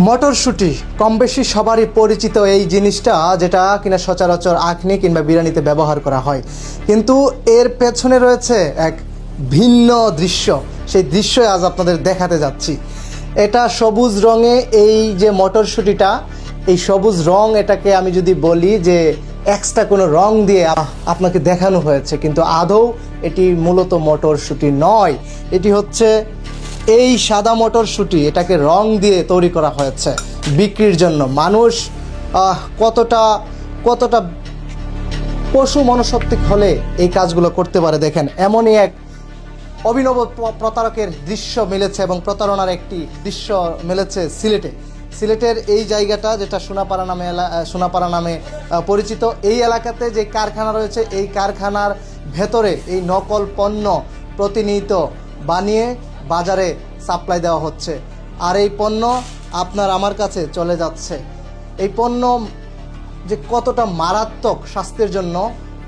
মটরশুঁটি কম বেশি সবারই পরিচিত এই জিনিসটা, যেটা কিনা সচরাচর আখনি কিংবা বিরিয়ানিতে ব্যবহার করা হয়, কিন্তু এর পেছনে রয়েছে এক ভিন্ন দৃশ্য। সেই দৃশ্যই আজ আপনাদের দেখাতে যাচ্ছি। এটা সবুজ রঙে এই যে মটরশুঁটিটা, এই সবুজ রং, এটাকে আমি যদি বলি যে এক্সট্রা কোনো রং দিয়ে আপনাকে দেখানো হয়েছে, কিন্তু আদৌ এটি মূলত মটরশুঁটি নয়। এটি হচ্ছে এই সাদা মটরশুঁটি, এটাকে রং দিয়ে তৈরি করা হয়েছে বিক্রির জন্য। মানুষ কতটা পশু মনস্তাত্ত্বিক হলে এই কাজগুলো করতে পারে দেখেন। এমনই এক অভিনব প্রতারকের দৃশ্য মিলেছে এবং প্রতারণার একটি দৃশ্য মিলেছে সিলেটের এই জায়গাটা, যেটা সোনাপাড়া নামে পরিচিত। এই এলাকাতে যে কারখানা রয়েছে, এই কারখানার ভেতরে এই নকল পণ্য প্রতিনিয়ত বানিয়ে বাজারে সাপ্লাই দেওয়া হচ্ছে, আর এই পণ্য আপনার আমার কাছে চলে যাচ্ছে। এই পণ্য যে কতটা মারাত্মক স্বাস্থ্যের জন্য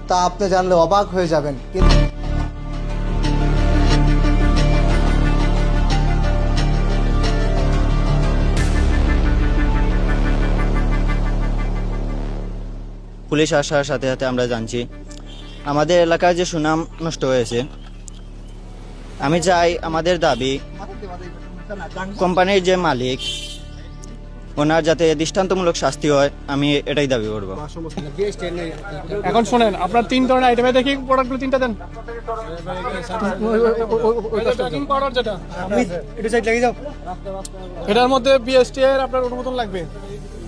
তা আপনি জানলে অবাক হয়ে যাবেন। কিন্তু পুলিশ আসার সাথে সাথে আমরা জানছি আমাদের এলাকার যে সুনাম নষ্ট হয়েছে। আমি চাই, আমাদের দাবি, কোম্পানির যে মালিক ওনার যাতে দৃষ্টান্তমূলক শাস্তি হয়, আমি এটাই দাবি করব। এখন শোনেন, আপনার তিন ধরনের আইটেমে দেখি প্রোডাক্টগুলো তিনটা দেন। এটার মধ্যে বিএসটি এর আপনার অনুমোদন লাগবে।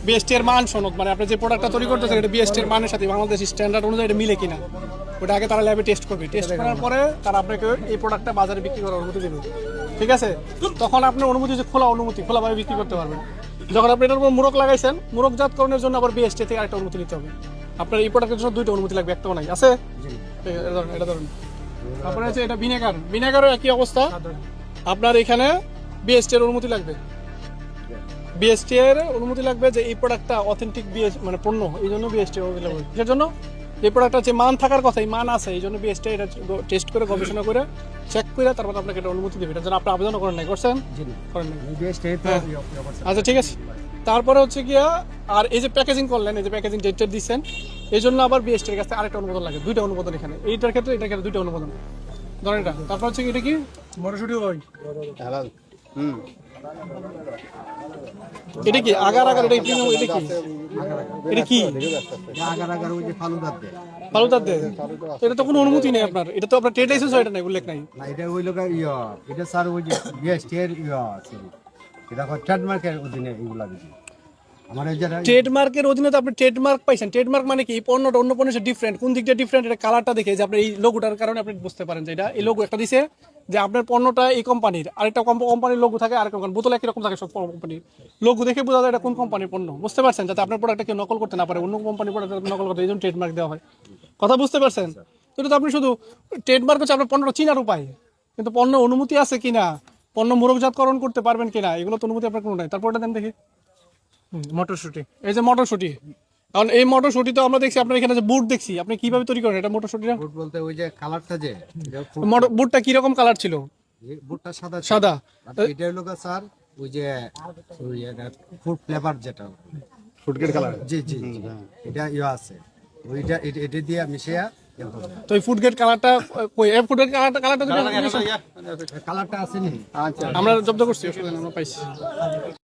বিএসটি এর মান সনদ, মানে আপনি যে প্রোডাক্টটা তৈরি করতেছেন এটা বিএসটি এর মানের সাথে বাংলাদেশ স্ট্যান্ডার্ড অনুযায়ী এটা মিলে কিনা, ওটা আগে তারা ল্যাবে টেস্ট করবে। টেস্ট করার পরে তারা আপনাকে এই প্রোডাক্টটা বাজারে বিক্রি করার অনুমতি দেবে। ঠিক আছে, তখন আপনার অনুমতি যে খোলাভাবে বিক্রি করতে পারবেন। যখন আপনি এটার উপর মোড়ক লাগাইছেন, মোড়কজাতকরণের জন্য আবার বিএসটি থেকে আরেকটা অনুমতি নিতে হবে। আপনার এই প্রোডাক্টের জন্য দুইটা অনুমতি লাগবে, একটাও নাই আছে। এটা ধরুন আপনার হচ্ছে এটা ভিনেগারও একই অবস্থা। আপনার এখানে বিএসটি এর অনুমতি লাগবে। বিএসটি এর অনুমতি লাগবে যে এই প্রোডাক্টটা অথেন্টিক মানে পণ্য, এই জন্য বিএসটি অনুমতি লাগবে। কিসের জন্য? এই প্রোডাক্টটা যে মান থাকার কথা, এই মান আছে, এই জন্য বিএসটি এটা টেস্ট করে গবেষণা করে চেক করে তারপর আপনাকে এটা অনুমতি দেবে। এটার জন্য আপনি আবেদন করেন নাই? করছেন? করেন নাই। আচ্ছা ঠিক আছে। তারপরে হচ্ছে গিয়া, আর এই যে প্যাকেজিং করলেন, এই যে প্যাকেজিং ডেটটা দিচ্ছেন, এই জন্য আবার বিএসটি এর কাছে আরেকটা অনুমোদন লাগে। দুইটা অনুমোদন এখানে, এটার ক্ষেত্রে দুইটা অনুমোদন। ধরেন এটা, তারপর হচ্ছে এটা কি মটরশুঁটি হয় হালাল। এটা কি আগার এটা কি? এটা কি ফালুদার দে? এটা তো কোনো অনুমতি নেই আপনার। এটা তো আপনার ট্রেড লাইসেন্স, এটা নাই, উল্লেখ নাই। না, এটা ওই লোক এটা স্যার ওই যে বিএসটি এর আছে, এটা ট্রেডমার্কের অধীনে এগুলা দিছি। আমার এই যে ট্রেডমার্কের অধীনে তো আপনি ট্রেডমার্ক পাইছেন। ট্রেডমার্ক মানে কি? এই পণ্যটা অন্য পণ্যের সাথে ডিফারেন্ট। কোন দিকটা ডিফারেন্ট? এটা কালারটা দেখে, যে আপনার এই লোগোটার কারণে আপনি বুঝতে পারেন যে এটা এই লোগো একটা দিছে, যে আপনার পণ্যটা এই কোম্পানির, আরেকটা কোম্পানির লোগো থাকে, আরেকটা বোতল একই রকম থাকে। সব কোম্পানির লোগো দেখে বোঝা যায় এটা কোন কোম্পানির পণ্য। বুঝতে পারছেন? যাতে আপনার প্রোডাক্টটা কেউ নকল করতে না পারে, অন্য কোম্পানির প্রোডাক্ট নকল করতে, এই জন্য ট্রেডমার্ক দেওয়া হয়। কথা বুঝতে পারছেন? তো আপনি শুধু ট্রেডমার্ক হচ্ছে আপনার পণ্যটা চিনার উপায়, কিন্তু পণ্য অনুমতি আছে কিনা, পণ্য মোড়কজাতকরণ করতে পারবেন কিনা, এগুলো তো অনুমতি আপনার কোনো নাই। তারপর এটা দেন দেখি মটরশুঁটি। এই যে মটরশুঁটি, কারণ এই মটরশুঁটি তো আমরা দেখছি আপনার এখানে যে বুট দেখছি, আপনি কিভাবে তৈরি করেন এটা মটরশুঁটিটা? বুট বলতে ওই যে কালারটা, যে বুটটা কি রকম কালার ছিল? বুটটা সাদা সাদা। এটা হলো স্যার ওই যে ফুড ফ্লেভার, যেটা ফুড গ্রেড কালার। জি জি, এটা আছে ওইটা, এটা দিয়ে মিশিয়ে। তো এই ফুড গ্রেড কালারটা কই? এই ফুড গ্রেড কালারটা কালারটা আছে নি? আমরা জব্দ করছি, আমরা পাইছি।